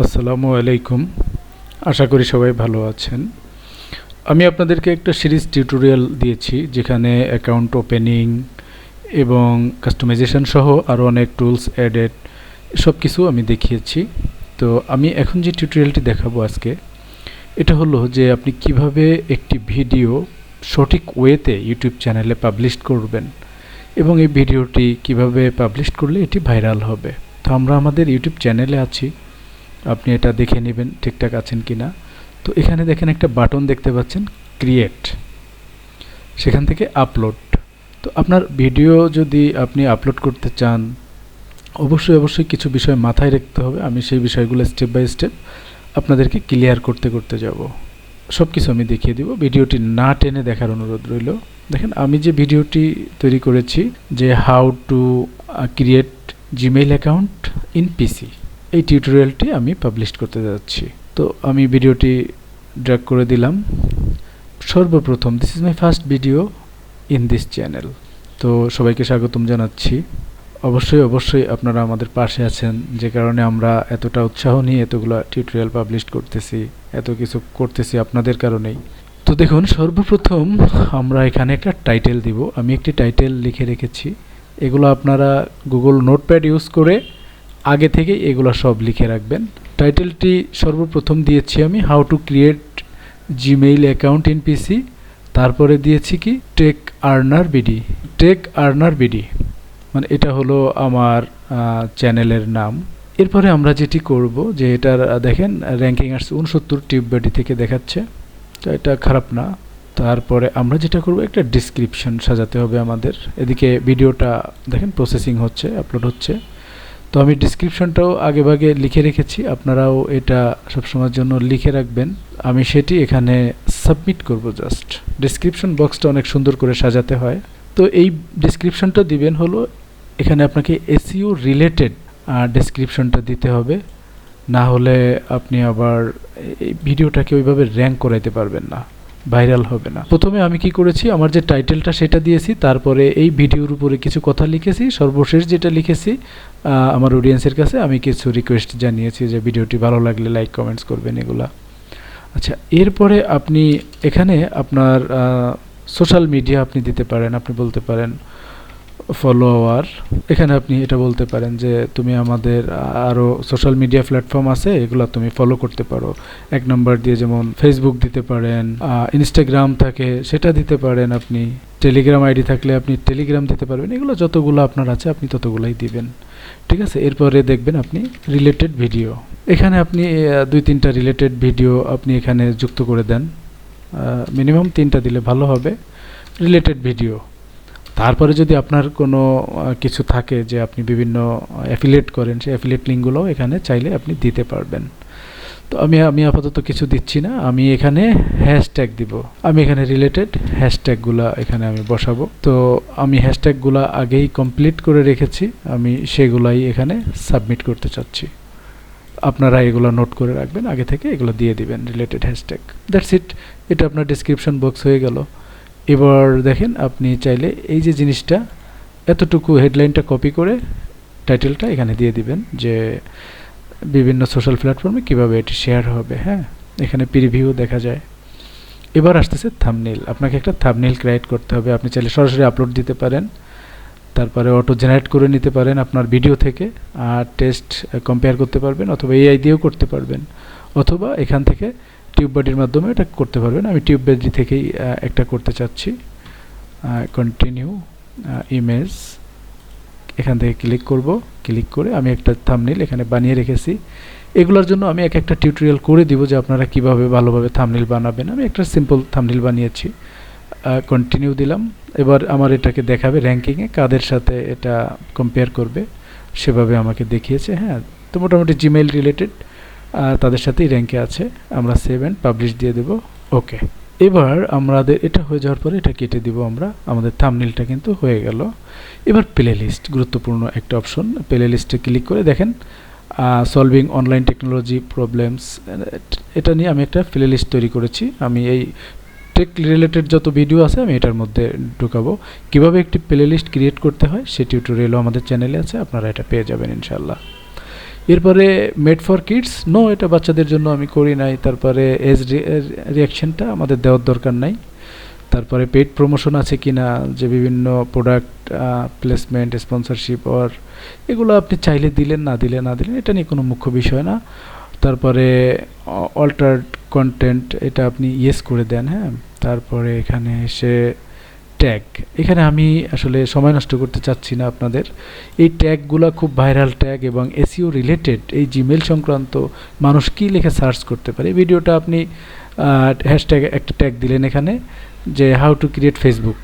আসসালামু আলাইকুম। আশা করি সবাই ভালো আছেন। আমি আপনাদেরকে একটা সিরিজ টিউটোরিয়াল দিয়েছি যেখানে অ্যাকাউন্ট ওপেনিং এবং কাস্টমাইজেশন সহ আরও অনেক টুলস অ্যাডেড সব কিছু আমি দেখিয়েছি। তো আমি এখন যে টিউটোরিয়ালটি দেখাবো আজকে, এটা হলো যে আপনি কিভাবে একটি ভিডিও সঠিক ওয়েতে ইউটিউব চ্যানেলে পাবলিশ করবেন এবং এই ভিডিওটি কিভাবে পাবলিশ করলে এটি ভাইরাল হবে। তো আমরা আমাদের ইউটিউব চ্যানেলে আছি, আপনি এটা দেখে নেবেন ঠিকঠাক আছেন কিনা। তো এখানে দেখেন একটা বাটন দেখতে পাচ্ছেন, ক্রিয়েট, সেখান থেকে আপলোড। তো আপনার ভিডিও যদি আপনি আপলোড করতে চান, অবশ্যই কিছু বিষয় মাথায় রাখতে হবে। আমি সেই বিষয়গুলো স্টেপ বাই স্টেপ আপনাদেরকে ক্লিয়ার করতে যাব। সব কিছু আমি দেখিয়ে দিব, ভিডিওটি না টেনে দেখার অনুরোধ রইল। দেখেন আমি যে ভিডিওটি তৈরি করেছি যে how to create Gmail account in PC, এই টিউটোরিয়ালটি আমি পাবলিশ করতে যাচ্ছি। তো আমি ভিডিওটি ড্র্যাগ করে দিলাম। সর্বপ্রথম this is my first video in this channel. তো সবাইকে স্বাগতম জানাচ্ছি। অবশ্যই আপনারা আমাদের পাশে আছেন, যে কারণে আমরা এতটা উৎসাহ নিয়ে এতগুলো টিউটোরিয়াল পাবলিশ করতেছি, এত কিছু করতেছি আপনাদের কারণেই। তো দেখুন, সর্বপ্রথম আমরা এখানে একটা টাইটেল দিব। আমি একটি টাইটেল লিখে রেখেছি। এগুলো আপনারা গুগল নোটপ্যাড ইউজ করে আগে থেকে এগুলো সব লিখে রাখবেন। টাইটেলটি সর্বপ্রথম দিয়েছি আমি how to create Gmail account in PC, তারপরে দিয়েছি কি টেক আর্নার বিডি, মানে এটা হলো আমার চ্যানেলের নাম। এরপরে আমরা যেটি করব যে এটার দেখেন র্যাঙ্কিং আসছে 69 টিউববাডি থেকে দেখাচ্ছে, তো এটা খারাপ না। তারপরে আমরা যেটা করব, একটা ডিসক্রিপশন সাজাতে হবে আমাদের। এদিকে ভিডিওটা দেখেন প্রসেসিং হচ্ছে, আপলোড হচ্ছে। তো আমি ডিসক্রিপশনটাও আগেভাগে লিখে রেখেছি, আপনারাও এটা সবসময়ের জন্য লিখে রাখবেন। আমি সেটি এখানে সাবমিট করব। জাস্ট ডিসক্রিপশন বক্সটা অনেক সুন্দর করে সাজাতে হয়। তো এই ডিসক্রিপশনটা দিবেন হলো, এখানে আপনাকে এসইও রিলেটেড ডেসক্রিপশনটা দিতে হবে, না হলে আপনি আবার এই ভিডিওটাকে ওইভাবে র্যাঙ্ক করাইতে পারবেন না, ভাইরাল হবে না। প্রথমে আমি কি করেছি, আমার যে টাইটেলটা সেটা দিয়েছি, তারপরে এই ভিডিওর উপরে কিছু কথা লিখেছি। সর্বশেষ যেটা লিখেছি, আমার অডিয়েন্সের কাছে আমি কিছু রিকোয়েস্ট জানিয়েছি যে ভিডিওটি ভালো লাগলে লাইক কমেন্টস করবেন এগুলা। আচ্ছা, এরপরে আপনি এখানে আপনার সোশ্যাল মিডিয়া আপনি দিতে পারেন। আপনি বলতে পারেন ফলোয়ার, এখানে আপনি এটা বলতে পারেন যে তুমি আমাদের আরও সোশ্যাল মিডিয়া প্ল্যাটফর্ম আছে, এগুলো তুমি ফলো করতে পারো। এক নম্বর দিয়ে যেমন ফেসবুক দিতে পারেন, ইনস্টাগ্রাম থাকে সেটা দিতে পারেন, আপনি টেলিগ্রাম আইডি থাকলে আপনি টেলিগ্রাম দিতে পারবেন। এগুলো যতগুলো আপনার আছে আপনি ততগুলাই দিবেন, ঠিক আছে। এরপরে দেখবেন আপনি রিলেটেড ভিডিও, এখানে আপনি 2-3টা রিলেটেড ভিডিও আপনি এখানে যুক্ত করে দেন। মিনিমাম 3টা দিলে ভালো হবে রিলেটেড ভিডিও। তারপরে যদি আপনার কোনো কিছু থাকে যে আপনি বিভিন্ন অ্যাফিলিয়েট করেন, সেই অ্যাফিলিয়েট লিঙ্কগুলোও এখানে চাইলে আপনি দিতে পারবেন। তো আমি আপাতত কিছু দিচ্ছি না, আমি এখানে হ্যাশট্যাগ দিব। আমি এখানে রিলেটেড হ্যাশট্যাগুলো এখানে আমি বসাবো। তো আমি হ্যাশট্যাগুলো আগেই কমপ্লিট করে রেখেছি, আমি সেগুলাই এখানে সাবমিট করতে চাচ্ছি। আপনারা এগুলো নোট করে রাখবেন, আগে থেকে এগুলো দিয়ে দিবেন রিলেটেড হ্যাশট্যাগ। দ্যাটস ইট, এটা আপনার ডেসক্রিপশন বক্স হয়ে গেল। এবার দেখেন আপনি চাইলে এই যে জিনিসটা, এতটুকু হেডলাইনটা কপি করে টাইটেলটা এখানে দিয়ে দিবেন যে বিভিন্ন সোশ্যাল প্ল্যাটফর্মে কিভাবে এটি শেয়ার হবে। হ্যাঁ, এখানে প্রিভিউ দেখা যায়। এবার আসতেছে থাম্বনেইল। আপনাকে একটা থাম্বনেইল ক্রিয়েট করতে হবে। আপনি চাইলে সরাসরি আপলোড দিতে পারেন, তারপরে অটো জেনারেট করে নিতে পারেন আপনার ভিডিও থেকে, আর টেস্ট কম্পেয়ার করতে পারবেন, অথবা এআই দিয়েও করতে পারবেন, অথবা এখান থেকে টিউববাডির মাধ্যমে এটা করতে পারবেন। আমি টিউববাডি থেকেই একটা করতে চাচ্ছি। কন্টিনিউ ইমেজ, এখান থেকে ক্লিক করব। ক্লিক করে আমি একটা থাম্বনেইল এখানে বানিয়ে রেখেছি। এগুলোর জন্য আমি একটা টিউটোরিয়াল করে দিব যে আপনারা কিভাবে ভালোভাবে থাম্বনেইল বানাবেন। আমি একটা সিম্পল থাম্বনেইল বানিয়েছি, কন্টিনিউ দিলাম। এবার আমার এটাকে দেখাবে র্যাঙ্কিংয়ে কাদের সাথে এটা কম্পেয়ার করবে, সেভাবে আমাকে দেখিয়েছে। হ্যাঁ, তো মোটামুটি জিমেইল রিলেটেড তাদের সাথেই র্যাঙ্কে আছে। আমরা সেভ অ্যান্ড পাবলিশ দিয়ে দেব। ওকে, এবার আমাদের এটা হয়ে যাওয়ার পরে এটা কেটে দিব আমরা। আমাদের থাম্বনেইলটা কিন্তু হয়ে গেল। এবার প্লে লিস্ট, গুরুত্বপূর্ণ একটা অপশন। প্লে লিস্টে ক্লিক করে দেখেন সলভিং অনলাইন টেকনোলজি প্রবলেমস, এটা নিয়ে আমি একটা প্লে লিস্ট তৈরি করেছি। আমি এই টেক রিলেটেড যত ভিডিও আছে আমি এটার মধ্যে ঢুকাবো। কিভাবে একটি প্লে লিস্ট ক্রিয়েট করতে হয় সে টিউটোরিয়ালও আমাদের চ্যানেলে আছে, আপনারা এটা পেয়ে যাবেন ইনশাল্লাহ। এরপরে মেড ফর কিডস, নো, এটা বাচ্চাদের জন্য আমি করি নাই। তারপরে এজ রিয়াকশনটা আমাদের দেওয়ার দরকার নাই। তারপরে পেইড প্রমোশন আছে কিনা, যে বিভিন্ন প্রোডাক্ট প্লেসমেন্ট, স্পন্সরশিপ অর এগুলো আপনি চাইলে দিলেন, না দিলেন এটা নিয়ে কোনো মুখ্য বিষয় না। তারপরে অল্টারড কন্টেন্ট, এটা আপনি ইয়েস করে দেন। হ্যাঁ, তারপরে এখানে এসে ট্যাগ, এখানে আমি আসলে সময় নষ্ট করতে চাচ্ছি না আপনাদের। এই ট্যাগগুলো খুব ভাইরাল ট্যাগ এবং এসইও রিলেটেড, এই জিমেল সংক্রান্ত মানুষ কী লিখে সার্চ করতে পারে। ভিডিওটা আপনি হ্যাশট্যাগ একটা ট্যাগ দিলেন এখানে, যে হাউ টু ক্রিয়েট ফেসবুক।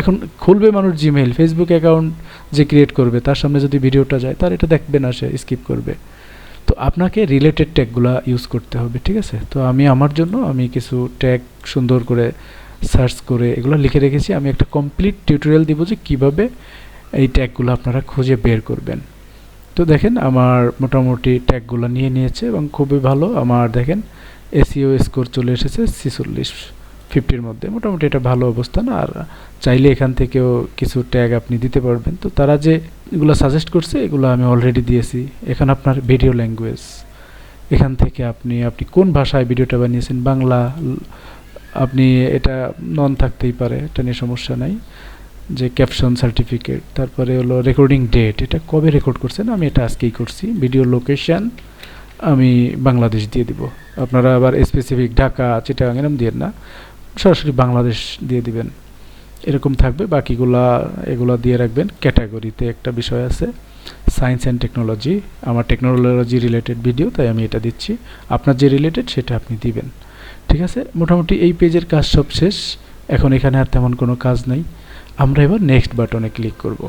এখন খুলবে মানুষ জিমেল, ফেসবুক অ্যাকাউন্ট যে ক্রিয়েট করবে তার সামনে যদি ভিডিওটা যায়, তার এটা দেখবে না, সে স্কিপ করবে। তো আপনাকে রিলেটেড ট্যাগগুলো ইউজ করতে হবে, ঠিক আছে। তো আমি আমার জন্য আমি কিছু ট্যাগ সুন্দর করে সার্চ করে এগুলো লিখে রেখেছি। আমি একটা কমপ্লিট টিউটোরিয়াল দিব যে কীভাবে এই ট্যাগগুলো আপনারা খুঁজে বের করবেন। তো দেখেন আমার মোটামুটি ট্যাগগুলো নিয়ে নিয়েছে এবং খুবই ভালো। আমার দেখেন এসইও স্কোর চলে এসেছে 46-50-র মধ্যে, মোটামুটি এটা ভালো অবস্থান। আর চাইলে এখান থেকেও কিছু ট্যাগ আপনি দিতে পারবেন। তো তারা যে এগুলো সাজেস্ট করছে এগুলো আমি অলরেডি দিয়েছি। এখন আপনার ভিডিও ল্যাঙ্গুয়েজ, এখান থেকে আপনি কোন ভাষায় ভিডিওটা বানিয়েছেন, বাংলা, আপনি এটা নন থাকতেই পারে, এটা নিয়ে সমস্যা নাই। যে ক্যাপশন সার্টিফিকেট, তারপরে হলো রেকর্ডিং ডেট, এটা কবে রেকর্ড করছেন, আমি এটা আজকেই করছি। ভিডিও লোকেশন আমি বাংলাদেশ দিয়ে দিব, আপনারা আবার স্পেসিফিক ঢাকা, চিটাগাং এরকম দিয়ে না, সরাসরি বাংলাদেশ দিয়ে দিবেন, এরকম থাকবে। বাকিগুলা এগুলো দিয়ে রাখবেন। ক্যাটাগরিতে একটা বিষয় আছে সায়েন্স অ্যান্ড টেকনোলজি, আমার টেকনোলজি রিলেটেড ভিডিও, তাই আমি এটা দিচ্ছি। আপনার যে রিলেটেড সেটা আপনি দিবেন, ঠিক আছে। মোটামুটি এই পেজের কাজ সব শেষ। এখন এখানে আর তেমন কোনো কাজ নাই। আমরা এবার নেক্সট বাটনে ক্লিক করব।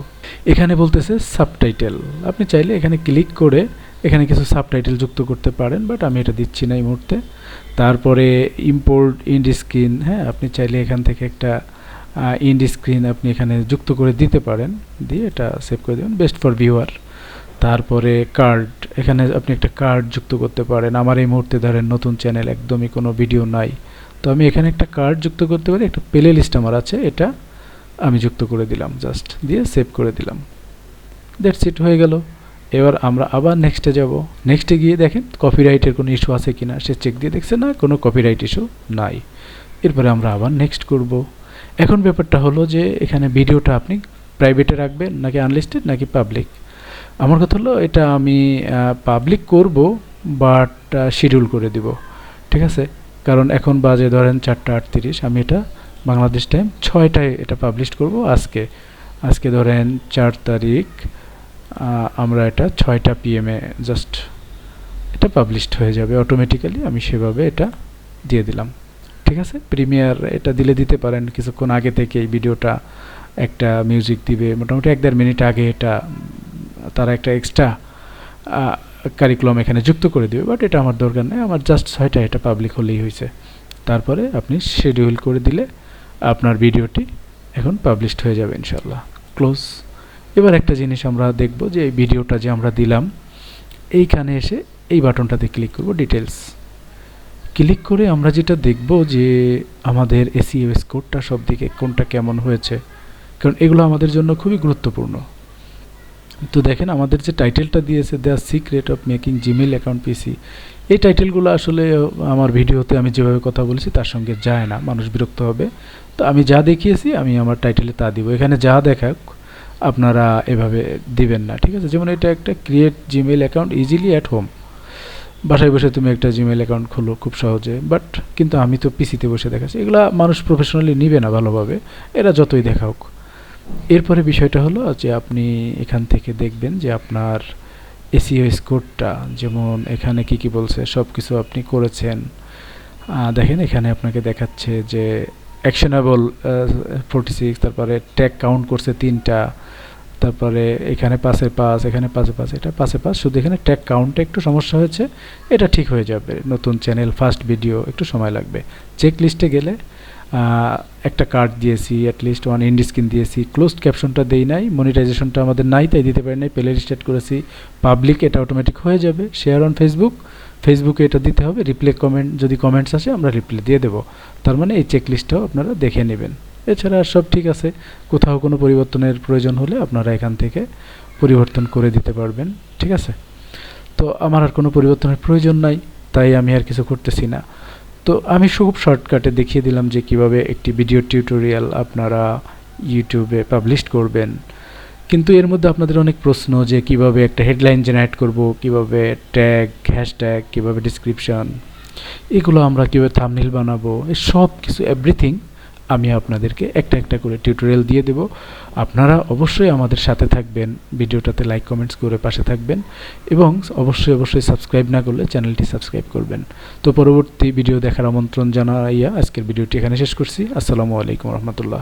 এখানে বলতেছে সাবটাইটেল, আপনি চাইলে এখানে ক্লিক করে এখানে কিছু সাবটাইটেল যুক্ত করতে পারেন, বাট আমি এটা দিচ্ছি না এই মুহূর্তে। তারপরে ইম্পোর্ট ইন্ড স্ক্রিন, হ্যাঁ, আপনি চাইলে এখান থেকে একটা ইন্ড স্ক্রিন আপনি এখানে যুক্ত করে দিতে পারেন, দিয়ে এটা সেভ করে দেবেন, বেস্ট ফর ভিউয়ার। তারপরে কার্ড, এখানে আপনি একটা কার্ড যুক্ত করতে পারেন। আমার এই মুহূর্তে ধরেন নতুন চ্যানেল, একদমই কোনো ভিডিও নাই, তো আমি এখানে একটা কার্ড যুক্ত করতে পারি। একটা প্লে লিস্ট আমার আছে, এটা আমি যুক্ত করে দিলাম, জাস্ট দিয়ে সেভ করে দিলাম। দ্যাটস ইট, হয়ে গেল। এবার আমরা আবার নেক্সটে যাব। নেক্সটে গিয়ে দেখেন কপিরাইটের কোনো ইস্যু আছে কিনা, সে চেক দিয়ে দেখছে না, কোনো কপিরাইট ইস্যু নাই। এরপরে আমরা আবার নেক্সট করব। এখন ব্যাপারটা হলো যে এখানে ভিডিওটা আপনি প্রাইভেটে রাখবেন নাকি আনলিস্টেড নাকি পাবলিক। আমার কথা হলো এটা আমি পাবলিক করব, বাট শিডিউল করে দিব, ঠিক আছে। কারণ এখন বাজে ধরেন 4:38, আমি এটা বাংলাদেশ টাইম 6টায় এটা পাবলিশ করব। আজকে ধরেন 4 তারিখ, আমরা এটা 6টা PM জাস্ট এটা পাবলিশড হয়ে যাবে অটোমেটিক্যালি। আমি সেভাবে এটা দিয়ে দিলাম, ঠিক আছে। প্রিমিয়ার এটা দিতে পারেন কিছুক্ষণ আগে থেকে। এই ভিডিওটা একটা মিউজিক দিবে, মোটামুটি 1-1.5 মিনিট আগে এটা তারা একটা এক্সট্রা কারিকুলাম এখানে যুক্ত করে দেবে, বাট এটা আমার দরকার নেই। আমার জাস্ট 6টা এটা পাবলিক হলেই হয়েছে। তারপরে আপনি শিডিউল করে দিলে আপনার ভিডিওটি এখন পাবলিশড হয়ে যাবে ইনশাল্লাহ। ক্লোজ। এবার একটা জিনিস আমরা দেখব যে এই ভিডিওটা যে আমরা দিলাম, এইখানে এসে এই বাটনটাতে ক্লিক করব, ডিটেলস ক্লিক করে আমরা যেটা দেখব যে আমাদের এসইও স্কোরটা সব দিকে কোনটা কেমন হয়েছে, কারণ এগুলো আমাদের জন্য খুবই গুরুত্বপূর্ণ। তো দেখেন আমাদের যে টাইটেলটা দিয়েছে, the secret of making Gmail account PC, এই টাইটেলগুলো আসলে আমার ভিডিওতে আমি যেভাবে কথা বলেছি তার সঙ্গে যায় না, মানুষ বিরক্ত হবে। তো আমি যা দেখিয়েছি আমি আমার টাইটেলে তা দিব। এখানে যা দেখাক আপনারা এভাবে দিবেন না, ঠিক আছে। যেমন এটা একটা create Gmail account easily at home, বাসায় বসে তুমি একটা জিমেইল অ্যাকাউন্ট খোলো খুব সহজে, বাট কিন্তু আমি তো পিসিতে বসে দেখাচ্ছি। এগুলা মানুষ প্রফেশনালি নিবে না ভালোভাবে, এরা যতই দেখাওক। এরপরে বিষয়টা হলো যে আপনি এখান থেকে দেখবেন যে আপনার এসইও স্কোরটা, যেমন এখানে কি বলছে সব কিছু আপনি করেছেন। দেখেন এখানে আপনাকে দেখাচ্ছে যে অ্যাকশনেবল 46, তারপরে ট্যাগ কাউন্ট করছে 3টা, তারপরে এখানে 5-5, এখানে 5-5, এটা 5-5। শুধু এখানে ট্যাগ কাউন্টে একটু সমস্যা হয়েছে, এটা ঠিক হয়ে যাবে। নতুন চ্যানেল, ফার্স্ট ভিডিও, একটু সময় লাগবে। চেক লিস্টে গেলে একটা কার্ড দিয়েছি, অ্যাটলিস্ট 1 ইন্ড স্ক্রিন দিয়েছি, ক্লোজড ক্যাপশনটা দেই নাই, মনিটাইজেশনটা আমাদের নাই তাই দিতে পারি নাই, প্লে লিস্ট করেছি। পাবলিক এটা অটোমেটিক হয়ে যাবে। শেয়ার অন ফেসবুকে এটা দিতে হবে। রিপ্লে কমেন্ট, যদি কমেন্টস আসে আমরা রিপ্লে দিয়ে দেবো। তার মানে এই চেক লিস্টটাও আপনারা দেখে নেবেন। এছাড়া আর সব ঠিক আছে। কোথাও কোনো পরিবর্তনের প্রয়োজন হলে আপনারা এখান থেকে পরিবর্তন করে দিতে পারবেন, ঠিক আছে। তো আমার আর কোনো পরিবর্তনের প্রয়োজন নাই, তাই আমি আর কিছু করতেছি না। তো আমি খুব শর্টকাটে দেখিয়ে দিলাম যে কিভাবে একটি ভিডিও টিউটোরিয়াল আপনারা ইউটিউবে পাবলিশ করবেন। কিন্তু এর মধ্যে আপনাদের অনেক প্রশ্ন যে কিভাবে একটা হেডলাইন জেনারেট করব, কিভাবে ট্যাগ, হ্যাশট্যাগ, কিভাবে ডেসক্রিপশন, এগুলো আমরা কিভাবে থাম্বনেল বানাবো, এই সব কিছু এভরিথিং আমি আপনাদেরকে একটা একটা করে টিউটোরিয়াল দিয়ে দেব। আপনারা অবশ্যই আমাদের সাথে থাকবেন, ভিডিওটাতে লাইক কমেন্টস করে পাশে থাকবেন এবং অবশ্যই সাবস্ক্রাইব না করলে চ্যানেলটি সাবস্ক্রাইব করবেন। তো পরবর্তী ভিডিও দেখার আমন্ত্রণ জানাইয়া আজকের ভিডিওটি এখানে শেষ করছি। আসসালামু আলাইকুম রহমতুল্লাহ।